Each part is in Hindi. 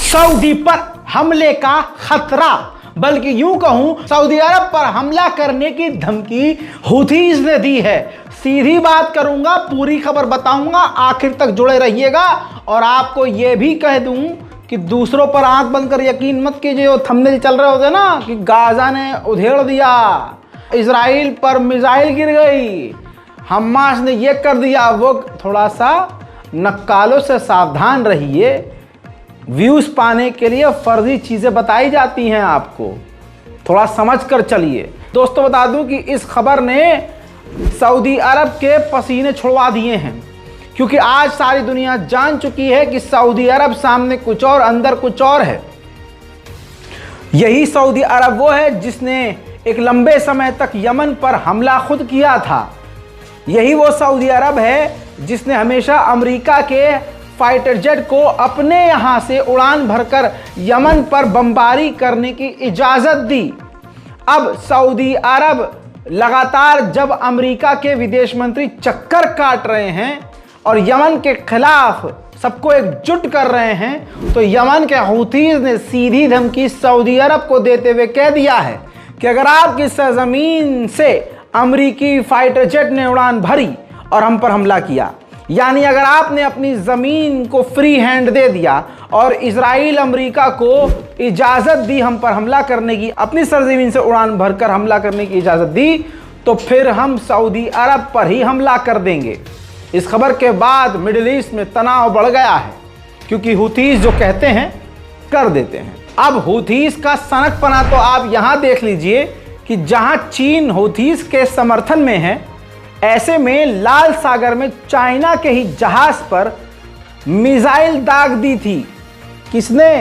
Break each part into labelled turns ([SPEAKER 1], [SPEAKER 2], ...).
[SPEAKER 1] सऊदी पर हमले का खतरा, बल्कि यूं कहूं सऊदी अरब पर हमला करने की धमकी हूथीज ने दी है। सीधी बात करूंगा, पूरी खबर बताऊंगा, आखिर तक जुड़े रहिएगा। और आपको यह भी कह दूं कि दूसरों पर आंख बंद कर यकीन मत कीजिए। वो थंबनेल चल रहे होते ना कि गाजा ने उधेड़ दिया, इजराइल पर मिसाइल गिर गई, हमास ने यह कर दिया, वो थोड़ा सा नक्कालों से सावधान रहिए। व्यूज पाने के लिए फर्जी चीजें बताई जाती हैं, आपको थोड़ा समझ कर चलिए। दोस्तों बता दूं कि इस खबर ने सऊदी अरब के पसीने छुड़वा दिए हैं, क्योंकि आज सारी दुनिया जान चुकी है कि सऊदी अरब सामने कुछ और अंदर कुछ और है। यही सऊदी अरब वो है जिसने एक लंबे समय तक यमन पर हमला खुद किया था। यही वो सऊदी अरब है जिसने हमेशा अमेरिका के फाइटर जेट को अपने यहां से उड़ान भरकर यमन पर बमबारी करने की इजाजत दी। अब सऊदी अरब लगातार जब अमेरिका के विदेश मंत्री चक्कर काट रहे हैं और यमन के खिलाफ सबको एकजुट कर रहे हैं, तो यमन के हूथीज ने सीधी धमकी सऊदी अरब को देते हुए कह दिया है कि अगर आपकी सरजमीन से अमेरिकी फाइटर जेट ने उड़ान भरी और हम पर हमला किया, यानी अगर आपने अपनी ज़मीन को फ्री हैंड दे दिया और इजराइल अमेरिका को इजाज़त दी हम पर हमला करने की, अपनी सरजमीन से उड़ान भरकर हमला करने की इजाज़त दी, तो फिर हम सऊदी अरब पर ही हमला कर देंगे। इस खबर के बाद मिडिल ईस्ट में तनाव बढ़ गया है, क्योंकि हूथीज जो कहते हैं कर देते हैं। अब हूथीज का सनकपना तो आप यहां देख लीजिए कि जहां चीन हूथीज के समर्थन में है, ऐसे में लाल सागर में चाइना के ही जहाज पर मिसाइल दाग दी थी। किसने?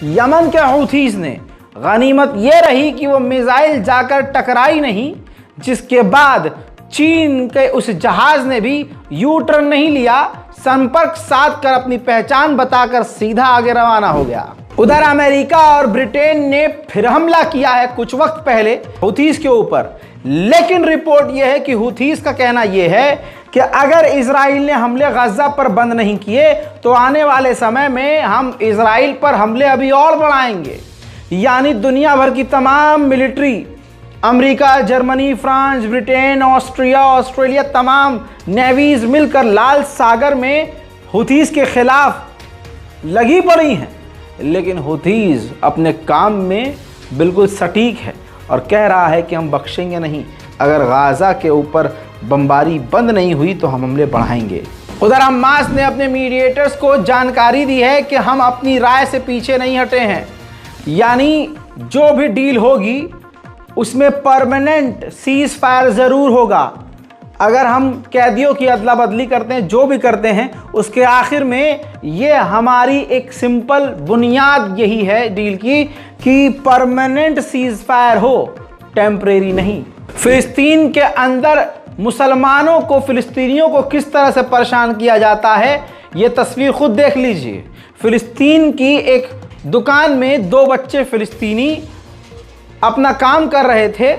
[SPEAKER 1] यमन के हूथीज ने। गनीमत यह रही कि वो मिसाइल जाकर टकराई नहीं, जिसके बाद चीन के उस जहाज ने भी यू टर्न नहीं लिया, संपर्क साध कर अपनी पहचान बताकर सीधा आगे रवाना हो गया। उधर अमेरिका और ब्रिटेन ने फिर हमला किया है कुछ वक्त पहले हूथीज के ऊपर, लेकिन रिपोर्ट यह है कि हूथीज का कहना यह है कि अगर इजराइल ने हमले गजा पर बंद नहीं किए तो आने वाले समय में हम इजराइल पर हमले अभी और बढ़ाएंगे। यानी दुनिया भर की तमाम military, America, Germany, France, Britain, Australia तमाम नेवीज मिलकर लाल सागर में हूथीज के खिलाफ लगी पड़ी हैं। लेकिन हूथीज अपने काम में बिल्कुल सटीक है और कह रहा है कि हम बख्शेंगे नहीं, अगर गाजा के ऊपर बमबारी बंद नहीं हुई तो हम हमले बढ़ाएंगे। उधर हमास ने अपने मीडिएटर्स को जानकारी दी है कि हम अपनी राय से पीछे नहीं हटे हैं, यानी जो भी डील होगी उसमें परमानेंट सीज फायर ज़रूर होगा। अगर हम कैदियों की अदला बदली करते हैं, जो भी करते हैं, उसके आखिर में ये हमारी एक सिंपल बुनियाद यही है डील की कि परमानेंट सीज फायर हो, टेम्परेरी नहीं। फिलिस्तीन के अंदर मुसलमानों को, फिलिस्तीनियों को किस तरह से परेशान किया जाता है, ये तस्वीर खुद देख लीजिए। फिलिस्तीन की एक दुकान में दो बच्चे फिलिस्तीनी अपना काम कर रहे थे,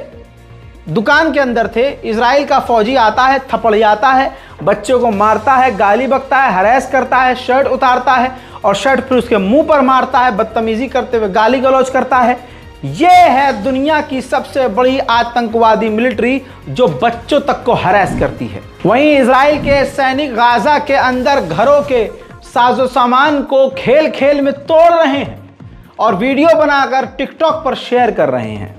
[SPEAKER 1] दुकान के अंदर थे। इजराइल का फौजी आता है, थपड़ जाता है, बच्चों को मारता है, गाली बकता है, हरेस करता है, शर्ट उतारता है और शर्ट फिर उसके मुंह पर मारता है, बदतमीजी करते हुए गाली गलौज करता है। यह है दुनिया की सबसे बड़ी आतंकवादी मिलिट्री जो बच्चों तक को हरेस करती है। वहीं इजराइल के सैनिक गाजा के अंदर घरों के साजो सामान को खेल खेल में तोड़ रहे हैं और वीडियो बनाकर टिकटॉक पर शेयर कर रहे हैं।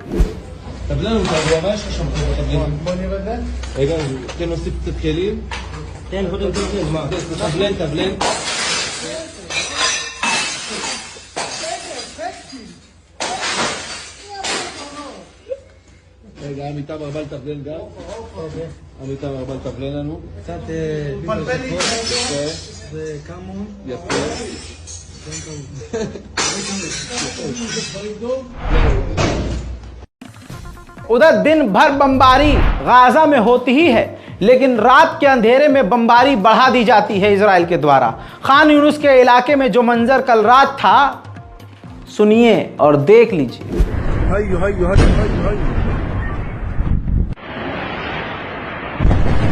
[SPEAKER 2] רגע, עמיתה הרבה לתבלן גם. עמיתה הרבה לתבלן לנו. קצת זה כמון. יפה.
[SPEAKER 1] उधर दिन भर बमबारी गाजा में होती ही है, लेकिन रात के अंधेरे में बमबारी बढ़ा दी जाती है इजराइल के द्वारा। खान यूनुस के इलाके में जो मंजर कल रात था, सुनिए और देख लीजिए।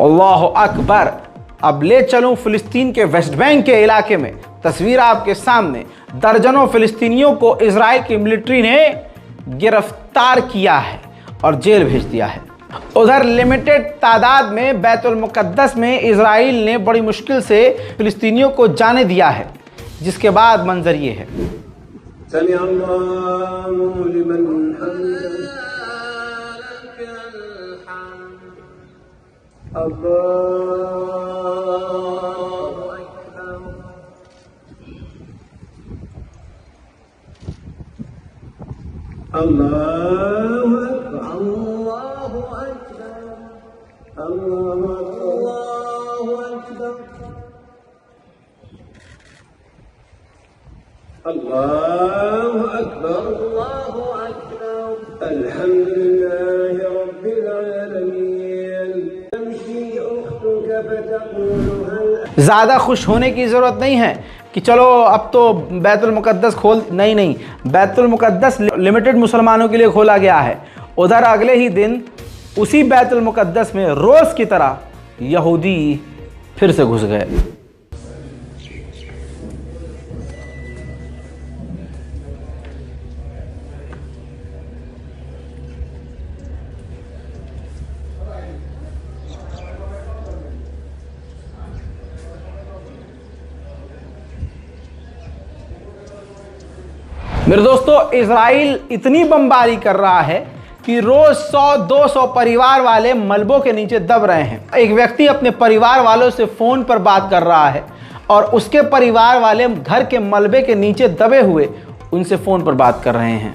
[SPEAKER 1] अल्लाह अकबर। अब ले चलूं फिलिस्तीन के वेस्ट बैंक के इलाके में। तस्वीर आपके सामने, दर्जनों फिलिस्तीनियों को इजराइल की मिलिट्री ने गिरफ्तार किया है और जेल भेज दिया है। उधर लिमिटेड तादाद में बैतुल मुकद्दस में इजराइल ने बड़ी मुश्किल से फिलिस्तीनियों को जाने दिया है, जिसके बाद मंजर ये है। ज़्यादा खुश होने की ज़रूरत नहीं है कि चलो अब तो बैतुल मुकद्दस खोल, नहीं, बैतुल मुकद्दस लिमिटेड मुसलमानों के लिए खोला गया है। उधर अगले ही दिन उसी बैतुल मुकद्दस में रोज़ की तरह यहूदी फिर से घुस गए। मेरे दोस्तों, इजराइल इतनी बमबारी कर रहा है कि रोज 100-200 परिवार वाले मलबों के नीचे दब रहे हैं। एक व्यक्ति अपने परिवार वालों से फोन पर बात कर रहा है और उसके परिवार वाले घर के मलबे के नीचे दबे हुए उनसे फोन पर बात कर रहे हैं।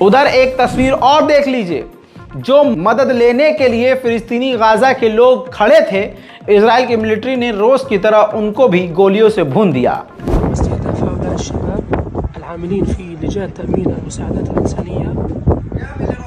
[SPEAKER 1] उधर एक तस्वीर और देख लीजिए। जो मदद लेने के लिए फिलिस्तीनी गाजा के लोग खड़े थे, इजराइल की मिलिट्री ने रोज की तरह उनको भी गोलियों से भून दिया।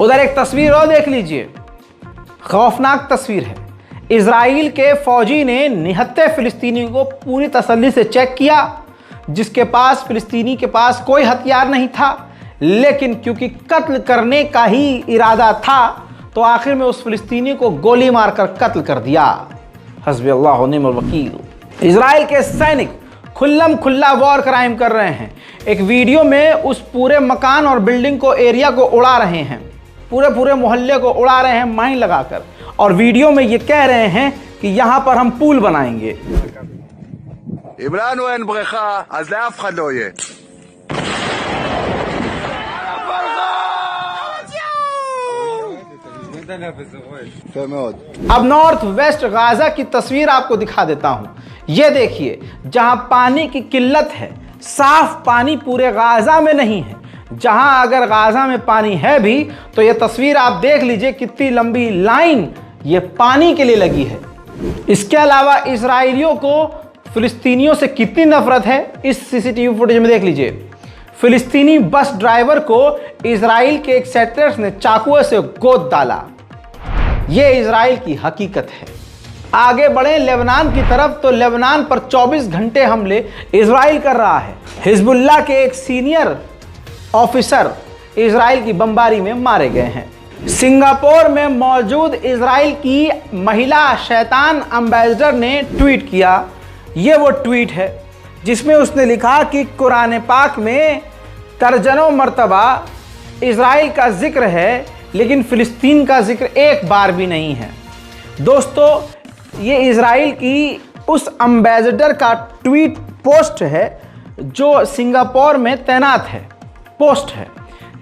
[SPEAKER 1] उधर एक तस्वीर और देख लीजिए, खौफनाक तस्वीर है। इजराइल के फौजी ने निहत्थे फिलिस्तीनी को पूरी तसल्ली से चेक किया, जिसके पास फिलिस्तीनी के पास कोई हथियार नहीं था, लेकिन क्योंकि कत्ल करने का ही इरादा था तो आखिर में उस फिलिस्तीनी को गोली मारकर कत्ल कर दिया। हस्बी अल्लाह व निअमल वकील। इजराइल के सैनिक खुल्लम खुल्ला वॉर क्राइम कर रहे हैं। एक वीडियो में उस पूरे मकान और बिल्डिंग को, एरिया को उड़ा रहे हैं, पूरे मोहल्ले को उड़ा रहे हैं माइन लगाकर, और वीडियो में ये कह रहे हैं कि यहाँ पर हम पुल बनाएंगे।
[SPEAKER 3] אם לנו אין בריכה, אז לאף אחד לא יהיה.
[SPEAKER 1] अब नॉर्थ वेस्ट गाजा की तस्वीर आपको दिखा देता हूं। यह देखिए, जहां पानी की किल्लत है, साफ पानी पूरे गाजा में नहीं है। जहां अगर गाजा में पानी है भी तो यह तस्वीर आप देख लीजिए, कितनी लंबी लाइन ये पानी के लिए लगी है। इसके अलावा इजराइलियों को फिलिस्तीनियों से कितनी नफरत है, इस सीसीटीवी फुटेज में देख लीजिए। फिलिस्तीनी बस ड्राइवर को इजराइल के एक सेटलर्स ने चाकुओं से गोद डाला। यह इजराइल की हकीकत है। आगे बढ़े लेबनान की तरफ, तो लेबनान पर 24 घंटे हमले इजराइल कर रहा है। हिजबुल्लाह के एक सीनियर ऑफिसर इजराइल की बमबारी में मारे गए हैं। सिंगापुर में मौजूद इजराइल की महिला शैतान एम्बेसडर ने ट्वीट किया। ये वो ट्वीट है जिसमें उसने लिखा कि कुरान पाक में दर्जनों मर्तबा इजराइल का जिक्र है, लेकिन फिलिस्तीन का जिक्र एक बार भी नहीं है। दोस्तों, ये इजराइल की उस एम्बेसडर का ट्वीट पोस्ट है जो सिंगापुर में तैनात है, पोस्ट है।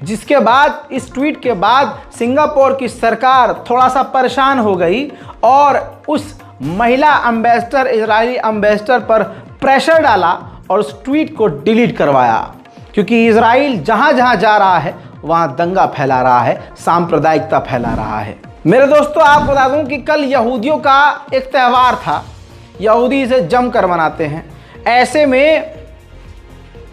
[SPEAKER 1] जिसके बाद, इस ट्वीट के बाद सिंगापुर की सरकार थोड़ा सा परेशान हो गई और उस महिला एम्बेसडर, इजरायली एम्बेसडर पर प्रेशर डाला और उस ट्वीट को डिलीट करवाया, क्योंकि इजराइल जहां जहां जा रहा है वहां दंगा फैला रहा है, सांप्रदायिकता फैला रहा है। मेरे दोस्तों, आपको बता दूं कि कल यहूदियों का एक त्यौहार था। यहूदी इसे जमकर मनाते हैं। ऐसे में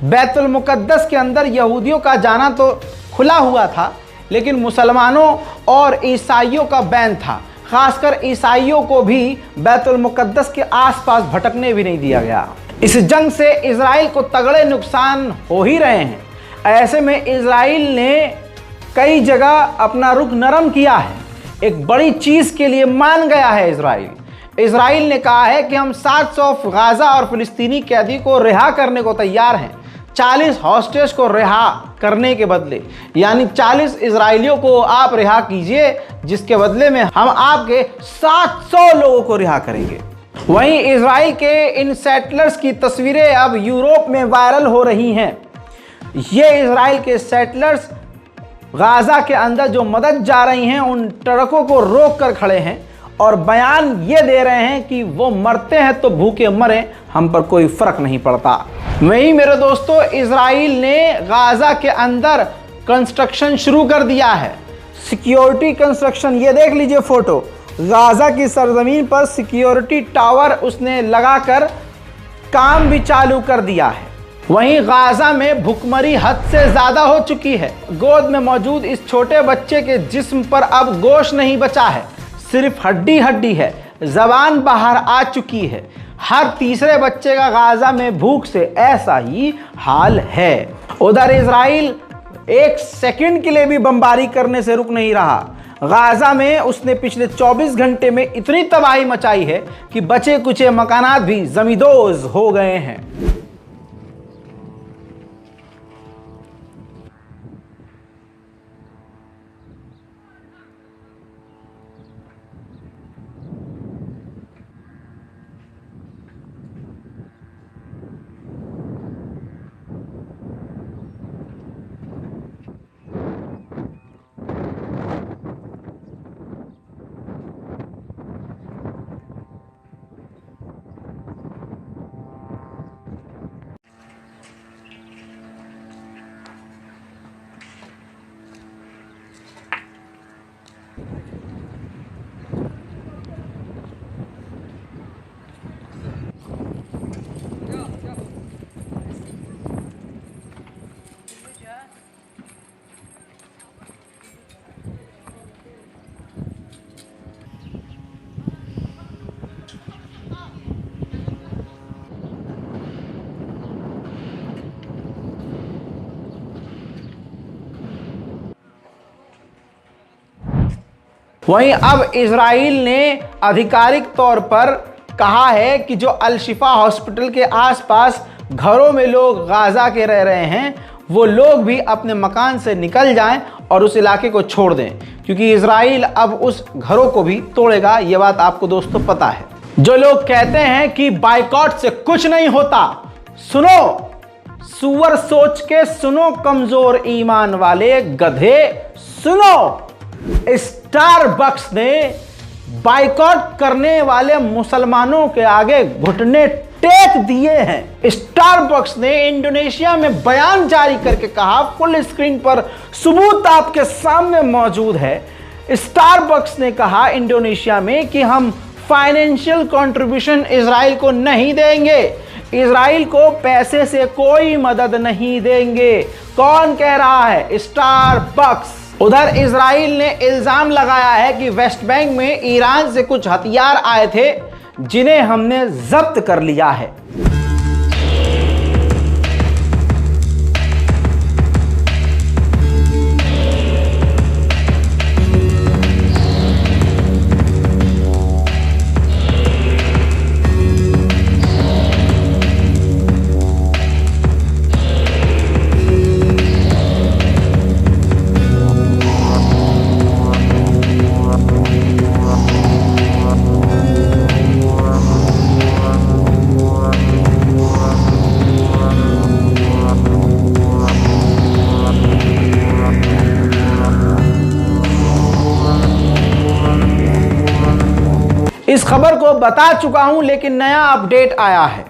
[SPEAKER 1] बैतुल मुकद्दस के अंदर यहूदियों का जाना तो खुला हुआ था, लेकिन मुसलमानों और ईसाइयों का बैन था। खासकर ईसाइयों को भी बैतुल मुकद्दस के आसपास भटकने भी नहीं दिया गया। इस जंग से इजराइल को तगड़े नुकसान हो ही रहे हैं। ऐसे में इजराइल ने कई जगह अपना रुख नरम किया है। एक बड़ी चीज के लिए मान गया है इजराइल ने कहा है कि हम 700 गाजा और फिलिस्तीनी कैदी को रिहा करने को तैयार हैं, 40 हॉस्टेज को रिहा करने के बदले। यानी 40 इजराइलियों को आप रिहा कीजिए, जिसके बदले में हम आपके 700 लोगों को रिहा करेंगे। वहीं इजराइल के इन सेटलर्स की तस्वीरें अब यूरोप में वायरल हो रही हैं। ये इजराइल के सेटलर्स गाजा के अंदर जो मदद जा रही हैं, उन ट्रकों को रोक कर खड़े हैं और बयान ये दे रहे हैं कि वो मरते हैं तो भूखे मरें, हम पर कोई फर्क नहीं पड़ता। वहीं मेरे दोस्तों, इजराइल ने गाजा के अंदर कंस्ट्रक्शन शुरू कर दिया है, सिक्योरिटी कंस्ट्रक्शन। ये देख लीजिए फोटो, गाजा की सरजमीन पर सिक्योरिटी टावर उसने लगाकर काम भी चालू कर दिया है। वहीं गाजा में भुखमरी हद से ज्यादा हो चुकी है। गोद में मौजूद इस छोटे बच्चे के जिस्म पर अब गोश्त नहीं बचा है, सिर्फ हड्डी हड्डी है, जबान बाहर आ चुकी है। हर तीसरे बच्चे का गाजा में भूख से ऐसा ही हाल है। उधर इजराइल एक सेकंड के लिए भी बमबारी करने से रुक नहीं रहा। गाजा में उसने पिछले 24 घंटे में इतनी तबाही मचाई है कि बचे कुचे मकानात भी जमींदोज हो गए हैं। वहीं अब इजराइल ने आधिकारिक तौर पर कहा है कि जो अल-शिफा हॉस्पिटल के आसपास घरों में लोग गाजा के रह रहे हैं, वो लोग भी अपने मकान से निकल जाएं और उस इलाके को छोड़ दें, क्योंकि इजराइल अब उस घरों को भी तोड़ेगा। ये बात आपको दोस्तों पता है। जो लोग कहते हैं कि बाइकॉट से कुछ नहीं होता, सुनो, सुअर सोच के सुनो, कमजोर ईमान वाले गधे सुनो। स्टारबक्स ने बाइकॉट करने वाले मुसलमानों के आगे घुटने टेक दिए हैं। स्टारबक्स ने इंडोनेशिया में बयान जारी करके कहा, फुल स्क्रीन पर सबूत आपके सामने मौजूद है। स्टारबक्स ने कहा इंडोनेशिया में कि हम फाइनेंशियल कंट्रीब्यूशन इजराइल को नहीं देंगे, इजराइल को पैसे से कोई मदद नहीं देंगे। कौन कह रहा है? स्टारबक्स। उधर इजराइल ने इल्जाम लगाया है कि वेस्ट बैंक में ईरान से कुछ हथियार आए थे जिन्हें हमने जब्त कर लिया है। इस खबर को बता चुका हूं, लेकिन नया अपडेट आया है।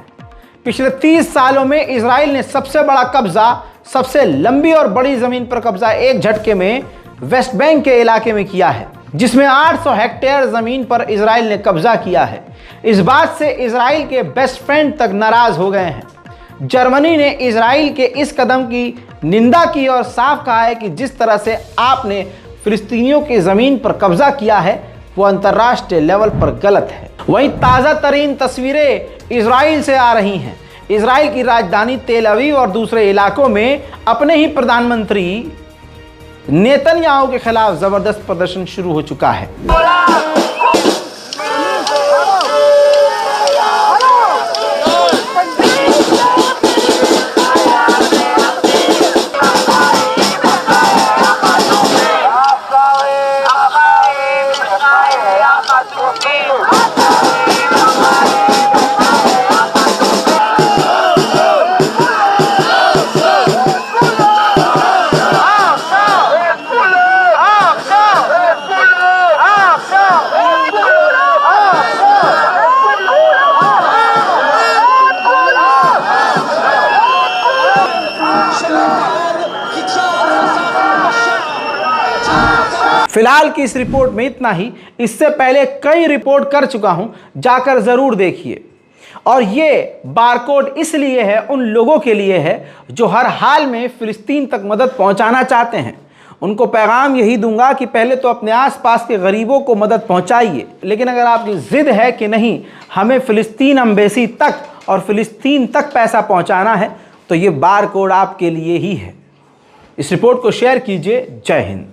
[SPEAKER 1] पिछले 30 सालों में इजराइल ने सबसे बड़ा कब्जा, सबसे लंबी और बड़ी जमीन पर कब्जा एक झटके में वेस्ट बैंक के इलाके में किया है, जिसमें 800 हेक्टेयर जमीन पर इजराइल ने कब्जा किया है। इस बात से इजराइल के बेस्ट फ्रेंड तक नाराज हो गए हैं। जर्मनी ने इजराइल के इस कदम की निंदा की और साफ कहा है कि जिस तरह से आपने फिलिस्तीनियों की जमीन पर कब्जा किया है वो अंतर्राष्ट्रीय लेवल पर गलत है। वहीं ताज़ा तरीन तस्वीरें इजराइल से आ रही हैं। इजराइल की राजधानी तेल अवीव और दूसरे इलाकों में अपने ही प्रधानमंत्री नेतन्याहू के खिलाफ जबरदस्त प्रदर्शन शुरू हो चुका है। फिलहाल की इस रिपोर्ट में इतना ही। इससे पहले कई रिपोर्ट कर चुका हूं, जाकर जरूर देखिए। और ये बारकोड इसलिए है, उन लोगों के लिए है जो हर हाल में फिलिस्तीन तक मदद पहुंचाना चाहते हैं। उनको पैगाम यही दूंगा कि पहले तो अपने आसपास के गरीबों को मदद पहुंचाइए, लेकिन अगर आपकी जिद है कि नहीं हमें फिलिस्तीन एम्बेसी तक और फिलिस्तीन तक पैसा पहुंचाना है, तो ये बारकोड आपके लिए ही है। इस रिपोर्ट को शेयर कीजिए। जय हिंद।